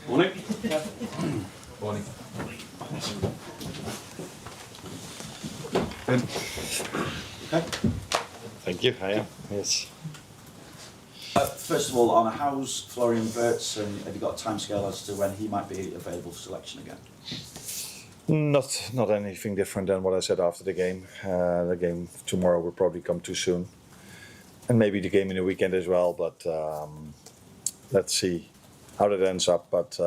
Morning. Morning. Morning. Okay. Thank you. I am. Yes. First of all, Arne, how's Florian Wirtz, and have you got a timescale as to when he might be available for selection again? Not anything different than what I said after the game. The game tomorrow will probably come too soon, and maybe the game in the weekend as well. But let's see how that ends up. But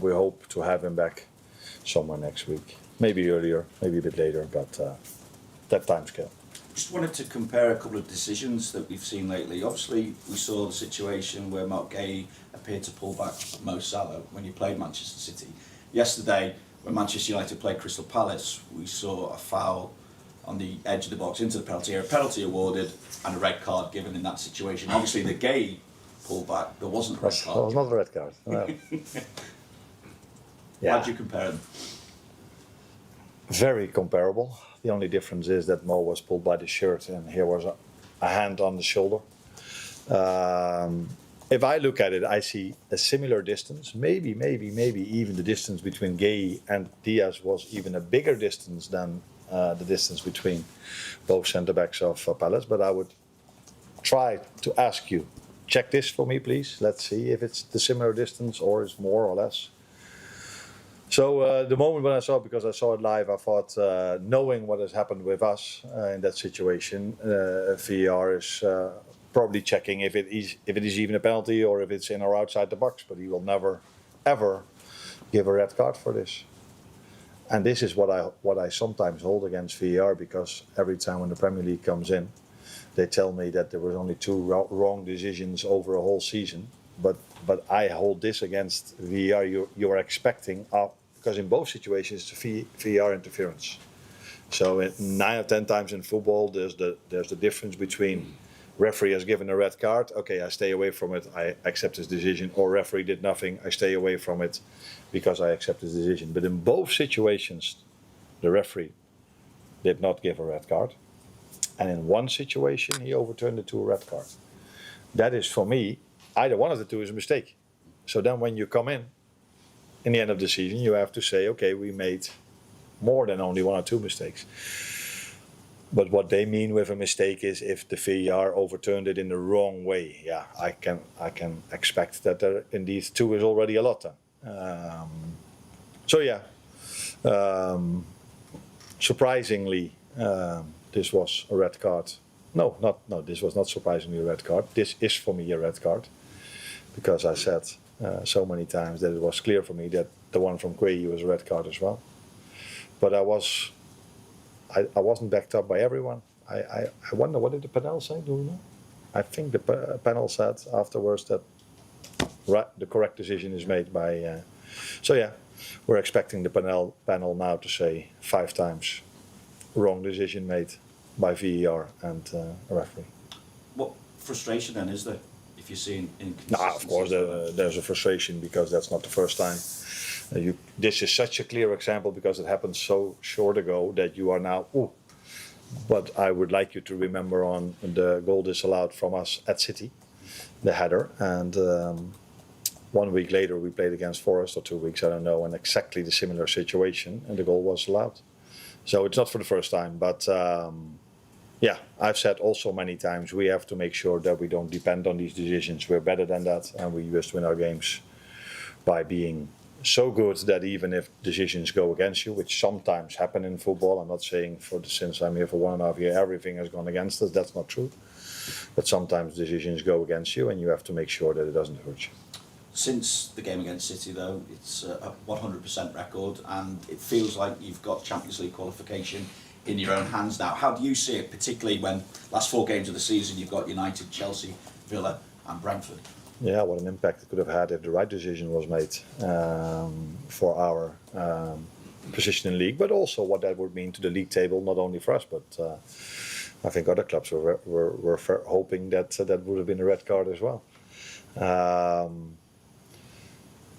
we hope to have him back somewhere next week. Maybe earlier, maybe a bit later. But that timescale. Just wanted to compare a couple of decisions that we've seen lately. Obviously, we saw the situation where Mark Gay appeared to pull back Mo Salah when he played Manchester City. Yesterday, when Manchester United played Crystal Palace, we saw a foul on the edge of the box into the penalty area, a penalty awarded and a red card given in that situation. Obviously, the Gay pullback, there wasn't a red card. That was not a red card. No. Yeah. How do you compare them? Very comparable. The only difference is that Mo was pulled by the shirt and here was a hand on the shoulder. If I look at it, I see a similar distance. Maybe even the distance between Gay and Diaz was even a bigger distance than the distance between both centre-backs of Palace. But I would try to ask you, check this for me, please. Let's see if it's the similar distance or it's more or less. So the moment when I saw it, because I saw it live, I thought, knowing what has happened with us in that situation, VAR is probably checking if it is even a penalty or if it's in or outside the box. But he will never, ever give a red card for this. And this is what I sometimes hold against VAR, because every time when the Premier League comes in, they tell me that there was only 2 wrong decisions over a whole season. But I hold this against VAR. You're expecting, because in both situations it's VAR interference. So 9 or 10 times in football, there's the difference between referee has given a red card. Okay, I stay away from it. I accept his decision. Or referee did nothing. I stay away from it because I accept his decision. But in both situations, the referee did not give a red card. And in one situation, he overturned it to a red card. That is, for me, either one of the two is a mistake. So then when you come in the end of the season, you have to say, okay, we made more than only 1 or 2 mistakes. But what they mean with a mistake is if the VAR overturned it in the wrong way. Yeah, I can expect that there indeed 2 is already a lot then. Surprisingly, this was a red card. No, this was not surprisingly a red card. This is for me a red card, because I said so many times that it was clear for me that the one from Quay was a red card as well. But I wasn't backed up by everyone. I wonder, what did the panel say? Do you know? I think the panel said afterwards that the correct decision is made by. We're expecting the panel now to say 5 times wrong decision made by VAR and a referee. What frustration then is there if you're seeing inconsistencies? Of course there's a frustration, because that's not the first time. This is such a clear example, because it happened so short ago that you are now, But I would like you to remember on the goal disallowed from us at City, the header, and 1 week later we played against Forest, or 2 weeks, I don't know, and exactly the similar situation, and the goal was allowed. So it's not for the first time, but I've said also many times, we have to make sure that we don't depend on these decisions. We're better than that, and we just win our games by being so good that even if decisions go against you, which sometimes happen in football, I'm not saying since I'm here for 1.5 years, everything has gone against us. That's not true. But sometimes decisions go against you, and you have to make sure that it doesn't hurt you. Since the game against City, though, it's a 100% record, and it feels like you've got Champions League qualification in your own hands now. How do you see it, particularly when last 4 games of the season you've got United, Chelsea, Villa and Brentford? Yeah, what an impact it could have had if the right decision was made for our position in league, but also what that would mean to the league table, not only for us, but I think other clubs were hoping that that would have been a red card as well.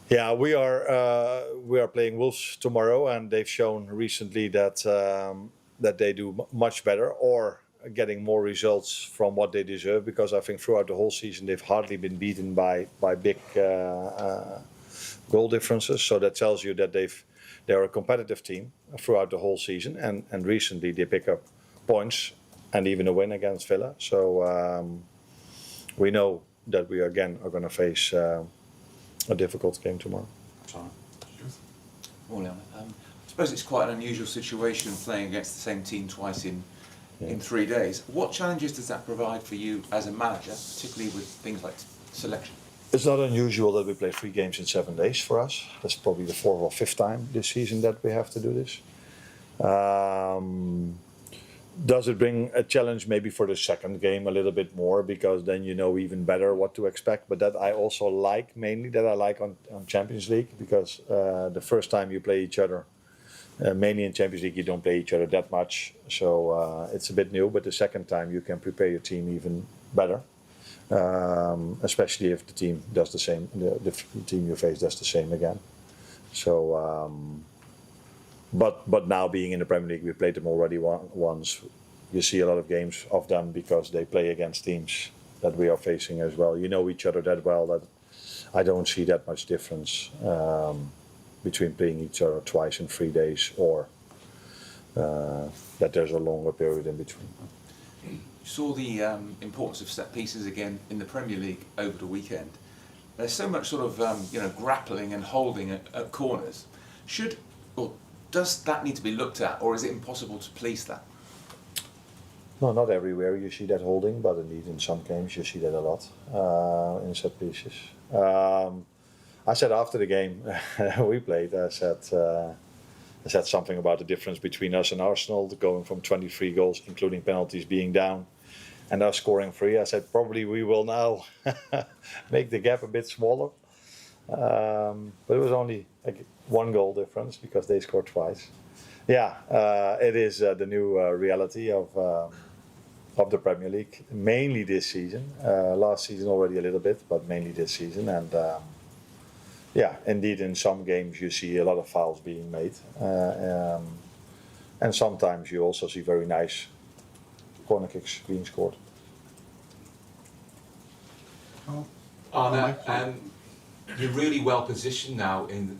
We are playing Wolves tomorrow, and they've shown recently that they do much better, or getting more results from what they deserve, because I think throughout the whole season they've hardly been beaten by big goal differences. So that tells you that they're a competitive team throughout the whole season, and recently they pick up points and even a win against Villa. So we know that we again are going to face a difficult game tomorrow. Sorry. Morning, Arne. I suppose it's quite an unusual situation playing against the same team twice in 3 days. What challenges does that provide for you as a manager, particularly with things like selection? It's not unusual that we play 3 games in 7 days for us. That's probably the 4th or 5th time this season that we have to do this. Does it bring a challenge maybe for the second game a little bit more, because then you know even better what to expect? But that I also like, mainly that I like on Champions League, because the first time you play each other, mainly in Champions League, you don't play each other that much. So it's a bit new, but the second time you can prepare your team even better. Especially if the team does the same, the team you face does the same again. So, but now being in the Premier League, we played them already once. You see a lot of games of them because they play against teams that we are facing as well. You know each other that well that I don't see that much difference between playing each other twice in 3 days or that there's a longer period in between. You saw the importance of set pieces again in the Premier League over the weekend. There's so much sort of grappling and holding at corners. Does that need to be looked at, or is it impossible to police that? No, not everywhere you see that holding, but indeed in some games you see that a lot in set pieces. I said after the game we played, I said something about the difference between us and Arsenal, going from 23 goals, including penalties, being down, and us scoring 3. I said probably we will now make the gap a bit smaller. But it was only like 1 goal difference because they scored twice. Yeah, it is the new reality of the Premier League, mainly this season. Last season already a little bit, but mainly this season. And yeah, indeed, in some games you see a lot of fouls being made, and sometimes you also see very nice corner kicks being scored. Arne, you're really well positioned now in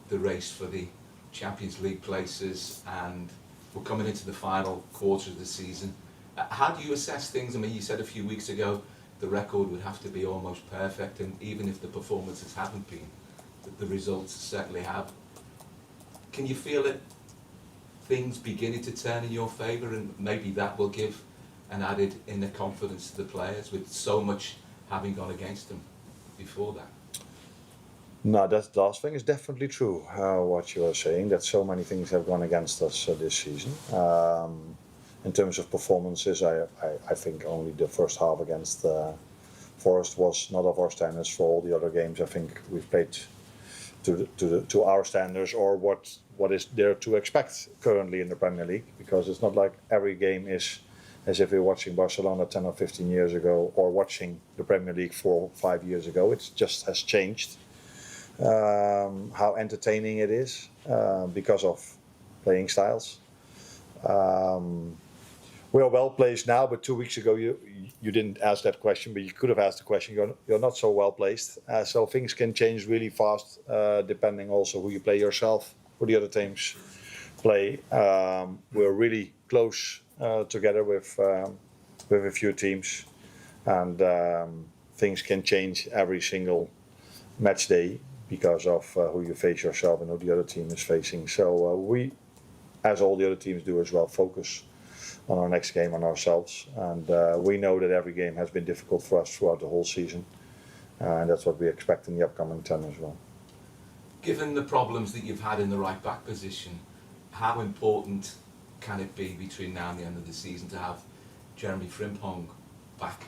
the race for the Champions League places, and we're coming into the final quarter of the season. How do you assess things? I mean, you said a few weeks ago the record would have to be almost perfect, and even if the performances haven't been, the results certainly have. Can you feel it, things beginning to turn in your favour, and maybe that will give an added inner confidence to the players with so much having gone against them before that? No, that last thing is definitely true, what you are saying, that so many things have gone against us this season. In terms of performances, I think only the first half against Forest was not of our standards. For all the other games, I think we've played to our standards, or what is there to expect currently in the Premier League, because it's not like every game is as if we're watching Barcelona 10 or 15 years ago, or watching the Premier League 4 or 5 years ago. It just has changed. How entertaining it is because of playing styles. We are well placed now, but 2 weeks ago you didn't ask that question, but you could have asked the question. You're not so well placed, so things can change really fast depending also who you play yourself, who the other teams play. We're really close together with a few teams, and things can change every single match day because of who you face yourself and who the other team is facing. So we, as all the other teams do as well, focus on our next game, on ourselves. And we know that every game has been difficult for us throughout the whole season. And that's what we expect in the upcoming 10 as well. Given the problems that you've had in the right back position, how important can it be between now and the end of the season to have Jeremy Frimpong back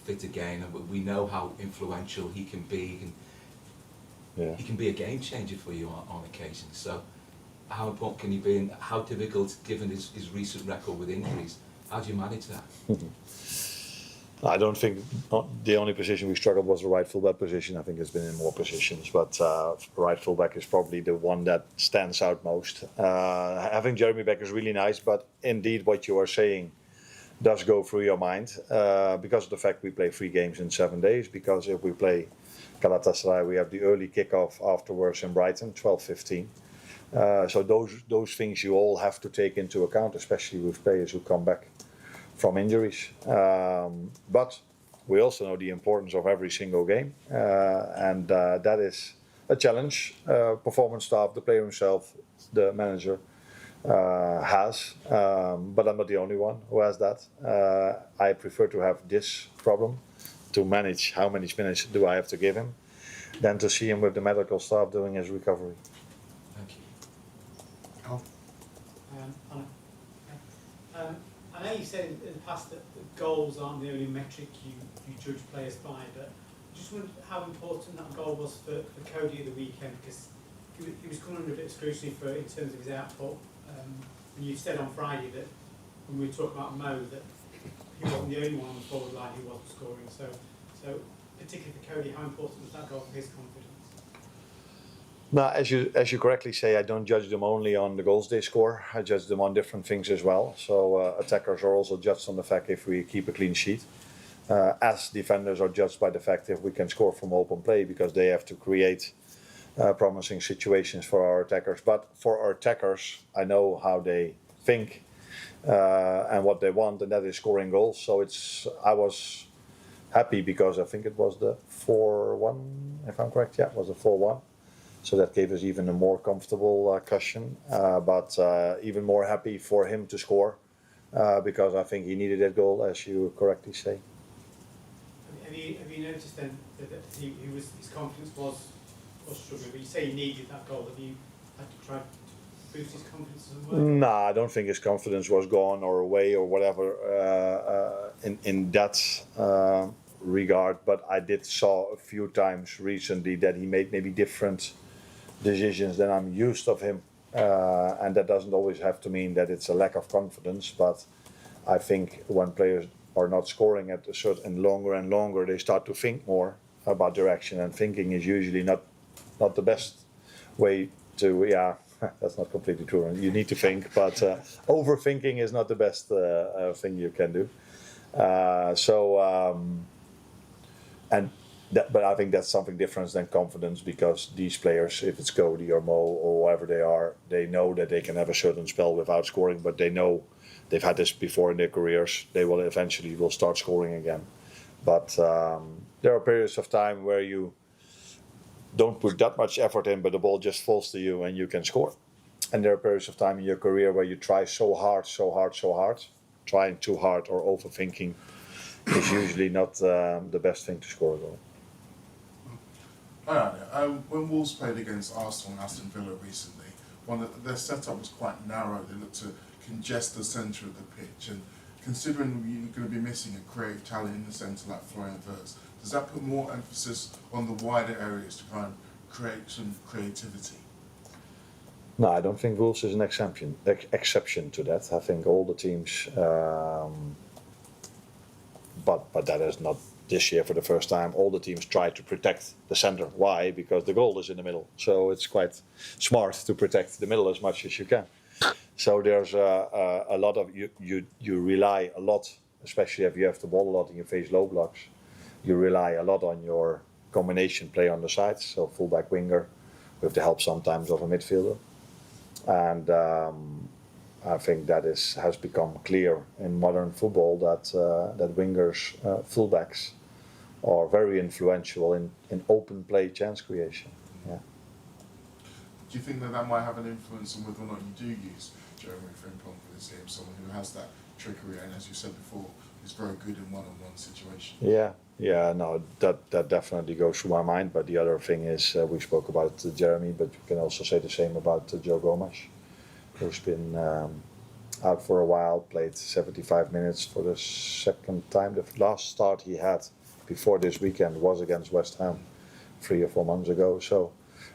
fit again? And we know how influential he can be. He can be a game changer for you on occasion. So how important can he be, and how difficult, given his recent record with injuries, how do you manage that? I don't think the only position we struggled was the right fullback position. I think it's been in more positions, but right fullback is probably the one that stands out most. Having Jeremy back is really nice, but indeed what you are saying does go through your mind because of the fact we play 3 games in 7 days. Because if we play Galatasaray, we have the early kickoff afterwards in Brighton, 12:15. So those things you all have to take into account, especially with players who come back from injuries. But we also know the importance of every single game, and that is a challenge. Performance staff, the player himself, the manager has, but I'm not the only one who has that. I prefer to have this problem, to manage how many minutes do I have to give him, than to see him with the medical staff doing his recovery. Thank you. Anna, I know you said in the past that goals aren't the only metric you judge players by, but I just wondered how important that goal was for Cody at the weekend, because he was coming under a bit of scrutiny in terms of his output. And you said on Friday that when we were talking about Mo, that he wasn't the only one on the forward line who wasn't scoring. So particularly for Cody, how important was that goal for his confidence? Now, as you correctly say, I don't judge them only on the goals they score. I judge them on different things as well. So attackers are also judged on the fact if we keep a clean sheet. As defenders are judged by the fact if we can score from open play, because they have to create promising situations for our attackers. But for our attackers, I know how they think and what they want, and that is scoring goals. So I was happy because I think it was the 4-1, if I'm correct. Yeah, it was a 4-1. So that gave us even a more comfortable cushion, but even more happy for him to score because I think he needed that goal, as you correctly say. Have you noticed then that his confidence was struggling? But you say he needed that goal. Have you had to try to boost his confidence as well? No, I don't think his confidence was gone or away or whatever in that regard. But I did saw a few times recently that he made maybe different decisions than I'm used of him, and that doesn't always have to mean that it's a lack of confidence. But I think when players are not scoring at a certain longer and longer, they start to think more about direction, and thinking is usually not the best way to. Yeah, that's not completely true. You need to think, but overthinking is not the best thing you can do. But I think that's something different than confidence, because these players, if it's Cody or Mo or whoever they are, they know that they can have a certain spell without scoring, but they know they've had this before in their careers. They will eventually start scoring again. But there are periods of time where you don't put that much effort in, but the ball just falls to you and you can score. And there are periods of time in your career where you try so hard. Trying too hard or overthinking is usually not the best thing to score a goal. When Wolves played against Arsenal and Aston Villa recently, their setup was quite narrow. They looked to congest the centre of the pitch, and considering you're going to be missing a creative talent in the centre like Florian Wirtz, does that put more emphasis on the wider areas to try and create some creativity? No, I don't think Wolves is an exception to that. I think all the teams, but that is not this year for the first time. All the teams try to protect the centre. Why? Because the goal is in the middle. So it's quite smart to protect the middle as much as you can. So there's a lot of you rely a lot, especially if you have the ball a lot and you face low blocks. You rely a lot on your combination play on the sides, so fullback, winger, with the help sometimes of a midfielder. And I think that has become clear in modern football that wingers, fullbacks, are very influential in open play chance creation. Yeah. Do you think that might have an influence on whether or not you do use Jeremy Frimpong for this game, someone who has that trickery and, as you said before, is very good in one-on-one situations? Yeah, no, that definitely goes through my mind. But the other thing is, we spoke about Jeremy, but you can also say the same about Joe Gomes, who's been out for a while, played 75 minutes for the second time. The last start he had before this weekend was against West Ham 3 or 4 months ago. So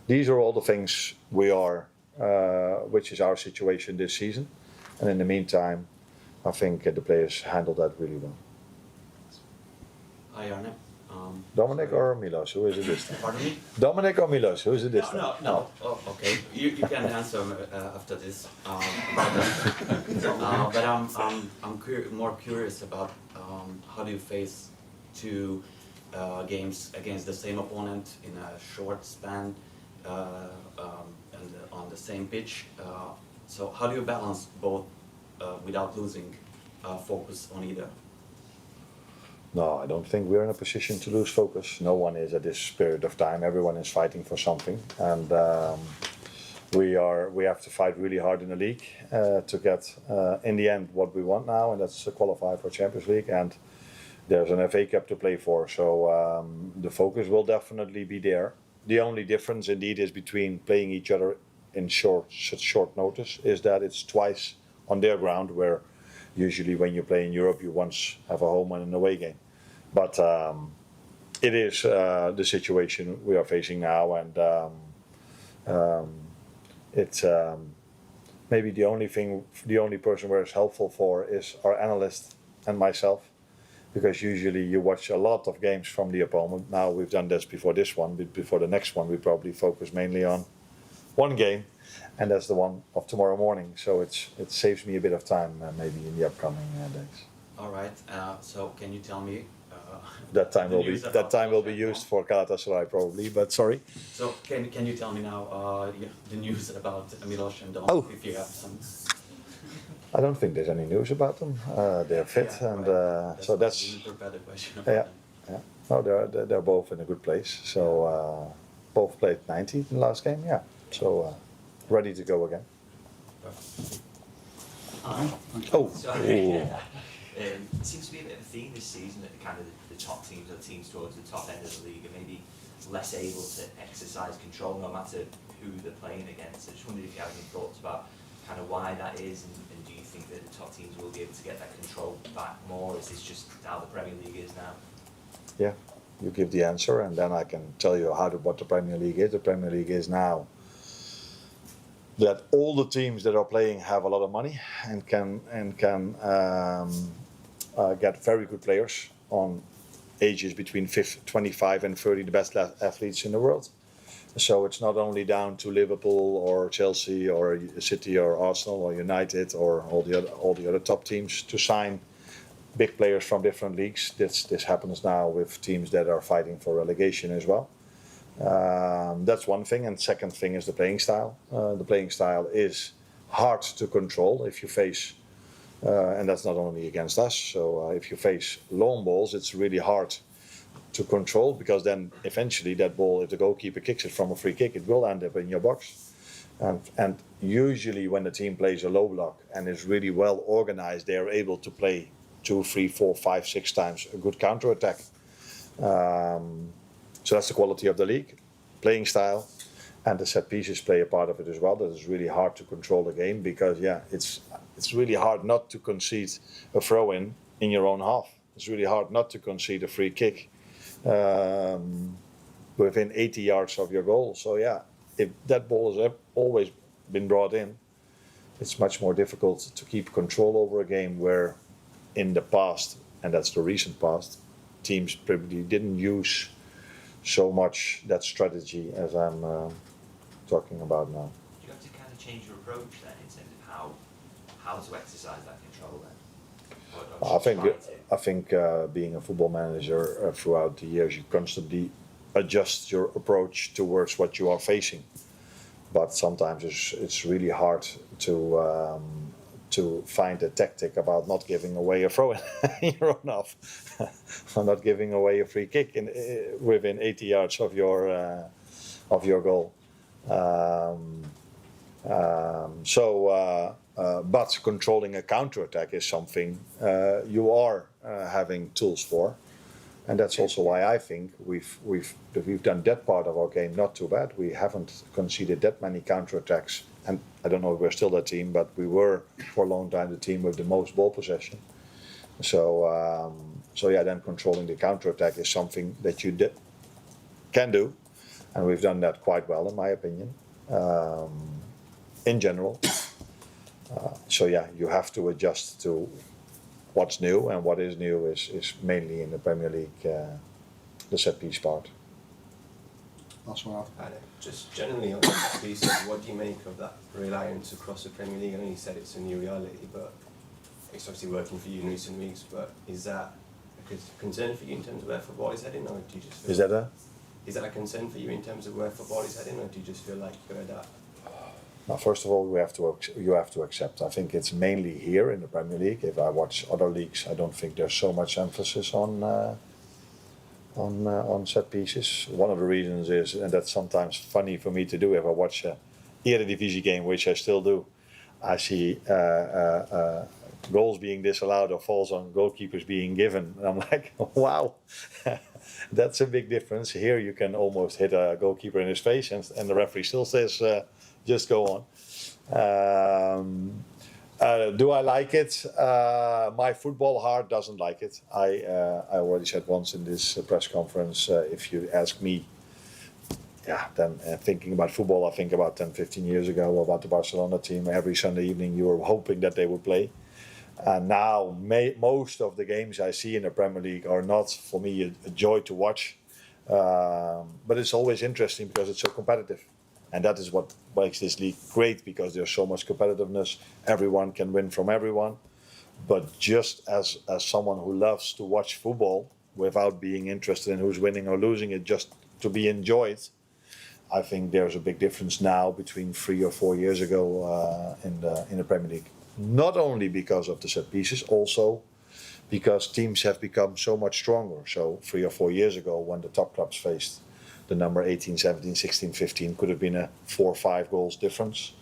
these are all the things which is our situation this season. And in the meantime, I think the players handled that really well. Hi, Arne. Dominic or Milos? Who is it this time? Pardon me? Dominic or Milos? Who is it this time? No. Oh, okay. You can answer after this. But I'm more curious about how do you face to games against the same opponent in a short span and on the same pitch. So how do you balance both without losing focus on either? No, I don't think we're in a position to lose focus. No one is at this period of time. Everyone is fighting for something, and we have to fight really hard in the league to get in the end what we want now, and that's to qualify for Champions League. And there's an FA Cup to play for, so the focus will definitely be there. The only difference indeed is between playing each other in such short notice is that it's twice on their ground, where usually when you play in Europe you once have a home and an away game. But it is the situation we are facing now, and it's maybe the only person where it's helpful for is our analyst and myself, because usually you watch a lot of games from the opponent. Now we've done this before this one, but before the next one we probably focus mainly on one game, and that's the one of tomorrow morning. So it saves me a bit of time maybe in the upcoming days. All right. So can you tell me? That time the will be news about used for Galatasaray probably, but sorry. So can you tell me now the news about Milos and Don? Oh. If you have some. I don't think there's any news about them. They're fit, Yeah, and right. so why that's I didn't prepare the question about yeah, them. yeah. No, they're both in a good place. So both played 90 in the last game. Yeah, so ready to go again. Perfect. Oh, Sorry. It seems to be a bit of a theme this season that the top teams or the teams towards the top end of the league are maybe less able to exercise control no matter who they're playing against. I just wondered if you have any thoughts about kind of why that is, and do you think that the top teams will be able to get that control back more? Is this just how the Premier League is now? yeah. You give the answer, and then I can tell you what the Premier League is. The Premier League is now that all the teams that are playing have a lot of money and can get very good players on ages between 25 and 30, the best athletes in the world. So it's not only down to Liverpool or Chelsea or City or Arsenal or United or all the other top teams to sign big players from different leagues. This happens now with teams that are fighting for relegation as well. That's one thing, and second thing is the playing style. The playing style is hard to control if you face, and that's not only against us. So if you face long balls, it's really hard to control, because then eventually that ball, if the goalkeeper kicks it from a free kick, it will end up in your box. And usually when the team plays a low block and is really well organized, they are able to play 2, 3, 4, 5, 6 times a good counter attack. So that's the quality of the league, playing style, and the set pieces play a part of it as well. That is really hard to control the game, because it's really hard not to concede a throw in your own half. It's really hard not to concede a free kick within 80 yards of your goal. So yeah, if that ball has always been brought in, it's much more difficult to keep control over a game, where in the past, and that's the recent past, teams probably didn't use so much that strategy as I'm talking about now. Do you have to kind of change your approach then in terms of how to exercise that control then? Or I think being a football manager throughout the years, you constantly adjust your approach towards what you are facing. But sometimes it's really hard to find a tactic about not giving away a throw in your own half, or not giving away a free kick within 80 yards of your goal. But controlling a counter attack is something you are having tools for, and that's also why I think we've done that part of our game not too bad. We haven't conceded that many counter attacks, and I don't know if we're still that team, but we were for a long time the team with the most ball possession. So then controlling the counter attack is something that you can do, and we've done that quite well in my opinion. In general. You have to adjust to what's new, and what is new is mainly in the Premier League, the set piece part. Last one out. Just generally on that piece, what do you make of that reliance across the Premier League? I know you said it's a new reality, but it's obviously working for you in recent weeks, but is that a concern for you in terms of where football is heading, or do you just feel Is that a concern for you in terms of where football is heading, or do you just feel like you're going to adapt? Now, first of all, you have to accept. I think it's mainly here in the Premier League. If I watch other leagues, I don't think there's so much emphasis on set pieces. One of the reasons is, and that's sometimes funny for me to do, if I watch a Eredivisie game, which I still do, I see goals being disallowed or falls on goalkeepers being given, and I'm like, wow, that's a big difference. Here you can almost hit a goalkeeper in his face, and the referee still says, just go on. Do I like it? My football heart doesn't like it. I already said once in this press conference, if you ask me, then thinking about football, I think about 10, 15 years ago about the Barcelona team. Every Sunday evening you were hoping that they would play. And now most of the games I see in the Premier League are not, for me, a joy to watch. But it's always interesting because it's so competitive. And that is what makes this league great, because there's so much competitiveness. Everyone can win from everyone. But just as someone who loves to watch football without being interested in who's winning or losing it, just to be enjoyed, I think there's a big difference now between 3 or 4 years ago in the Premier League. Not only because of the set pieces, also because teams have become so much stronger. So 3 or 4 years ago, when the top clubs faced the number 18, 17, 16, 15, could have been a 4 or 5 goals difference.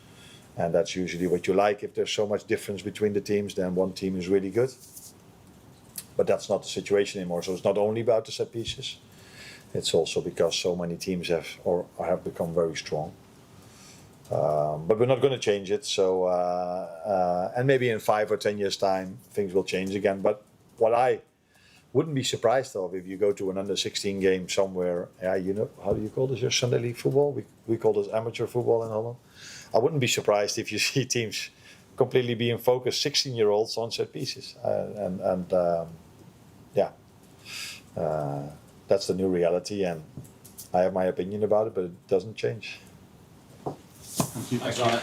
And that's usually what you like. If there's so much difference between the teams, then one team is really good. But that's not the situation anymore. So it's not only about the set pieces. It's also because so many teams have become very strong. But we're not going to change it. So and maybe in 5 or 10 years' time, things will change again. But what I wouldn't be surprised of, if you go to an under-16 game somewhere, you know, how do you call this, your Sunday league football? We call this amateur football in Holland. I wouldn't be surprised if you see teams completely being focused, 16-year-olds on set pieces. That's the new reality, and I have my opinion about it, but it doesn't change. Thank you. Thanks, Arne.